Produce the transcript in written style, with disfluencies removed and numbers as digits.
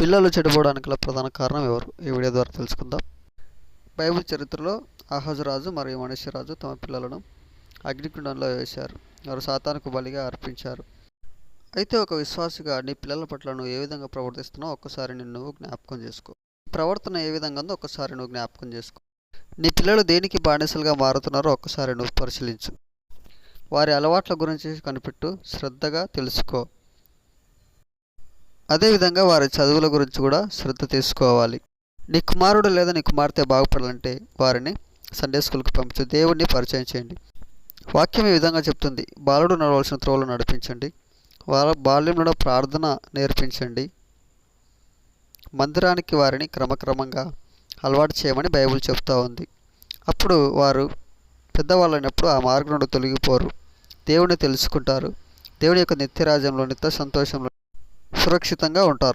పిల్లలు చెడిపోవడానికి గల ప్రధాన కారణం ఎవరు? ఈ వీడియో ద్వారా తెలుసుకుందాం. బైబిల్ చరిత్రలో ఆహాజు రాజు మరియు మనష్షే రాజు తమ పిల్లలను అగ్నిగుండంలో వేశారు. వారు సాతానుకు బలిగా అర్పించారు. అయితే ఒక విశ్వాసిగా నీ పిల్లల పట్ల నువ్వు ఏ విధంగా ప్రవర్తిస్తున్నావో ఒక్కసారి నువ్వు జ్ఞాపకం చేసుకో. ప్రవర్తన ఏ విధంగా ఉందో ఒక్కసారి నువ్వు జ్ఞాపకం చేసుకో. నీ పిల్లలు దేనికి బానిసలుగా మారుతున్నారో ఒక్కసారి నువ్వు పరిశీలించు. వారి అలవాట్ల గురించి కనిపెట్టు, శ్రద్ధగా తెలుసుకో. అదేవిధంగా వారి చదువుల గురించి కూడా శ్రద్ధ తీసుకోవాలి. నీ కుమారుడు లేదా నీ కుమార్తె బాగుపడాలంటే వారిని సండే స్కూల్కి పంపించు. దేవుడిని పరిచయం చేయండి. వాక్యం ఈ విధంగా చెప్తుంది: బాలుడు నడవలసిన త్రోవలో నడిపించండి, వాళ్ళ బాల్యంలో ప్రార్థన నేర్పించండి, మందిరానికి వారిని క్రమక్రమంగా అలవాటు చేయమని బైబిల్ చెప్తూ ఉంది. అప్పుడు వారు పెద్దవాళ్ళైనప్పుడు ఆ మార్గం నుండి తొలగిపోరు, దేవుడిని తెలుసుకుంటారు, దేవుని యొక్క నిత్యరాజ్యంలో నిత్య సంతోషంలో సురక్షితంగా ఉంటారు.